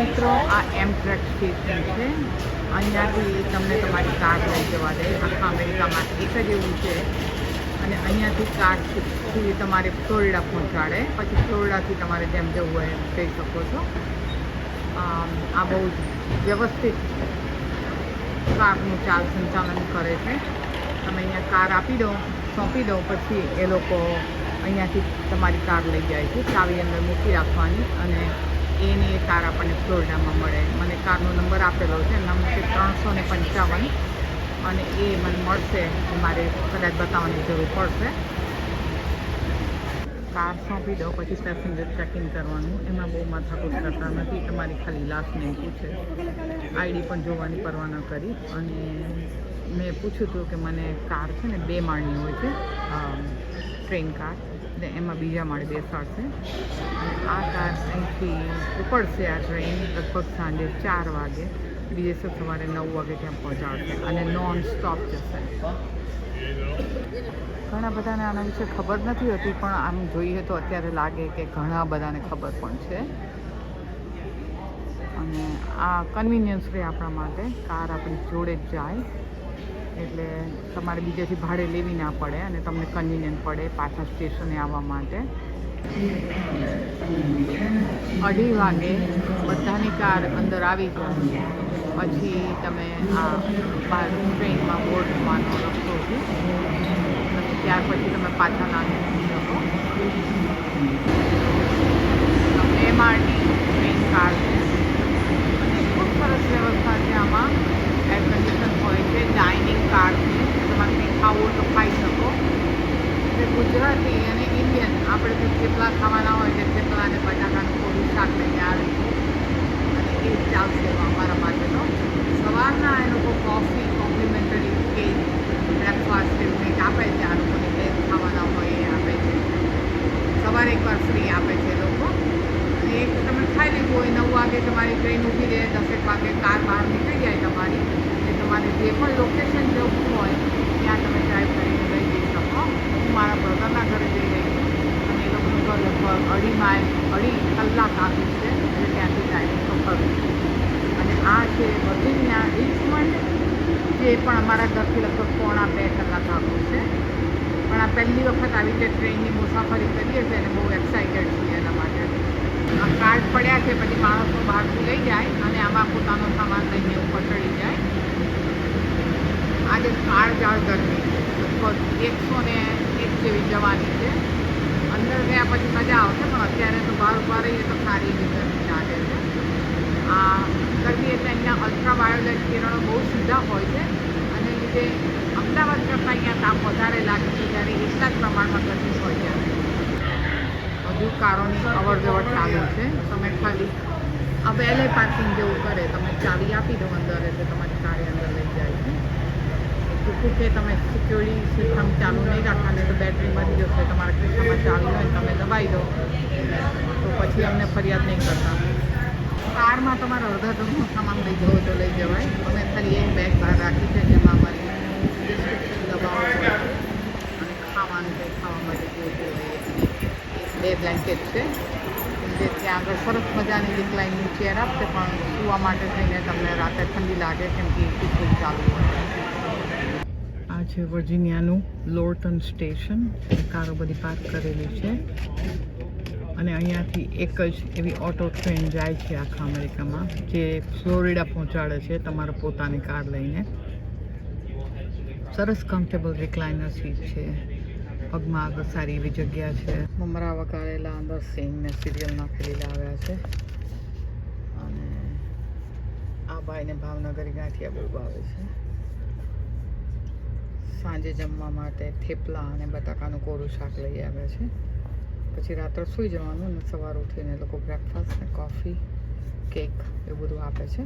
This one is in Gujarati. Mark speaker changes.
Speaker 1: મિત્રો આ એમટ્રેક સ્ટેશન છે. અહીંયાથી તમને તમારી કાર લઈ જવા દે. આખા અમેરિકામાં એક જ એવું છે. અને અહીંયાથી કારથી તમારે ફ્લોરિડા પહોંચાડે. પછી ફ્લોરિડાથી તમારે જેમ જવું હોય એમ જઈ શકો છો. આ બહુ જ વ્યવસ્થિત કારનું સંચાલન કરે છે. તમે અહીંયા કાર આપી દો, સોંપી દો, પછી એ લોકો અહીંયાથી તમારી કાર લઈ જાય છે. ચાવી અંદર મૂકી રાખવાની અને એની એ કાર આપણને ફ્લોરિડામાં મળે. મને કારનો નંબર આપેલો છે, નંબર છે 355 અને એ મને મળશે. મારે કદાચ બતાવવાની જરૂર પડશે. કાર સોંપી દો, પછી પેસેન્જર ચેકિંગ કરવાનું. એમાં બહુ માથાકૂટ કરતા નથી. તમારી ખાલી લાસ્ટ નેમ પૂછે, આઈડી પણ જોવાની પરવાના કરી. અને મેં પૂછ્યું હતું કે મને કાર છે ને 2 માળની હોય છે, ટ્રેન કાર, એટલે એમાં બીજા માળે બેસાડશે. અને આ કાર અહીંથી ઉપડશે. આ ટ્રેન લગભગ સાંજે 4 વાગે, બીજે સવારે 9 વાગે ત્યાં પહોંચાડશે અને નોન સ્ટોપ જશે. ઘણા બધાને આના વિશે ખબર નથી હોતી, પણ આમ જોઈએ તો અત્યારે લાગે કે ઘણા બધાને ખબર પણ છે. અને આ કન્વિનિયન્સ રહે આપણા માટે. કાર આપણી જોડે જ જાય એટલે તમારે બીજેથી ભાડે લેવી ના પડે અને તમને કન્વિનિયન્ટ પડે પાછા સ્ટેશને આવવા માટે. 2:30 વાગે બધાની કાર અંદર આવી જાય. પછી તમે આ બહાર ટ્રેનમાં બોર્ડ થવાનો રસ્તો છે. ત્યાર પછી તમે પાછા ના નીકળી શકો. 2 માળની ટ્રેન કાર છે અને ખૂબ સરસ વ્યવસ્થા છે. આમાં એર કન્ડિશન હોય છે. ડાઇનિંગ કાર છે, તમારે કંઈ ખાવું તો ખાઈ શકો. એટલે ગુજરાતી અને ઇન્ડિયન આપણે જે થેપલા ખાવાના હોય છે, થેપલા અને બટાકાનું થોડું શાક લઈને આવે છે અને એ ચાલશે અમારા માટે. તો સવારના એ લોકો કોફી, કોમ્પ્લિમેન્ટરી કેક, બ્રેકફાસ્ટ એવું કંઈક આપે છે. આ લોકોને જે ખાવાના હોય એ આપે છે. સવારે એકવાર ફ્રી આપે છે લોકો. અને એક તમે ખાઈ લીધું હોય, 9 વાગે તમારી ટ્રેન ઊભી રહે, 10 વાગે કાર બહાર નીકળી જાય તમારી. એટલે તમારે જે પણ લોકેશન જવું હોય ત્યાં તમે ડ્રાઈવ કરીને લઈ જઈ શકો. હું મારા બ્રધરના ઘરે જઈ રહી છું અને એ લોકોનું ઘર લગભગ 2.5 કલાક આવ્યું છે. એટલે ત્યાંથી ડ્રાઇવિંગ તો કરું. અને આ છે વર્જિનિયા રિચમન્ડ, જે પણ અમારા ઘરથી લગભગ 1.5 કલાક આવ્યું છે. પણ આ પહેલી વખત આવી રીતે ટ્રેનની મુસાફરી કરીએ છીએ અને બહુ એક્સાઇટેડ છીએ એના માટે. આ કાર્ડ પડ્યા છે, પછી માણસો બહારથી લઈ જાય અને આમાં પોતાનો સામાન લઈને ઉપર ચડી જાય. આજે કાળઝાળ ગરમી છે, લગભગ 101 જેવી જવાની છે. અંદર ગયા પછી મજા આવશે, પણ અત્યારે તો બહાર ઊભા રહીએ તો સારી એવી ગરમી લાગે છે. આ ગરમી એટલે અહીંયા અલ્ટ્રાવાયોલેટ કિરણો બહુ સીધા હોય છે અને લીધે અમદાવાદ કરતાં અહીંયા તાપ વધારે લાગે છે. જ્યારે એટલા જ પ્રમાણમાં ગરમી હોય ત્યારે વધુ કારોની અવર જવર ચાલુ છે. તમે ખાલી આ વેલે પાર્કિંગ જેવું કરે, તમે ચાવી આપી દો અંદર એટલે તમારી કારે અંદર લઈ જાય છે. ટૂંકું કે તમે સિક્યોરિટી સિસ્ટમ ચાલુ નહીં રાખવાની તો બેટરી મરી જશે. તમારા ખિસ્સામાં ચાવી હોય તમે દબાવી દો તો પછી અમને ફરિયાદ નહીં કરતા. કારમાં તમારે અડધા ટનનો સામાન લઈ જવો તો લઈ જવાય. અમે ખાલી એક બેગ બહાર રાખી છે, જેમાં અમારી પ્રિસ્ક્રિપ્શન દવાઓ અને ખાવાનું કંઈ ખાવા માટે જોઈતું હોય. 2 બ્લેન્કેટ છે જે ત્યાં આગળ સરસ મજાની રિક્લાઇનિંગ ચેર આપશે, પણ સૂવા માટે થઈને તમને રાતે ઠંડી લાગે કેમ કે ખૂબ ચાલુ હોય. આ છે વર્જિનિયાનું લોર્ટન સ્ટેશન. કારો બધી પાર્ક કરેલી છે અને અહીંયાથી એક જ એવી ઓટો ટ્રેન જાય છે આખા અમેરિકામાં, જે ફ્લોરિડા પહોંચાડે છે તમારા પોતાની કાર લઈને. સરસ કમ્ફર્ટેબલ રિક્લાઇનર સીટ છે. પગમાં આગળ સારી એવી જગ્યા છે. મમરા વઘારેલા અંદર સિંગ ને સિરિયલ નાખેલી લાવ્યા છે. અને આ ભાઈને ભાવનગરી ગાંઠિયા બહુ ભાવે છે. સાંજે જમવા માટે થેપલા અને બટાકાનું કોરું શાક લઈ આવ્યા છે. પછી રાત્રે સૂઈ જવાનું અને સવાર ઉઠીને લોકો બ્રેકફાસ્ટ ને કોફી, કેક એવું બધું આપે છે.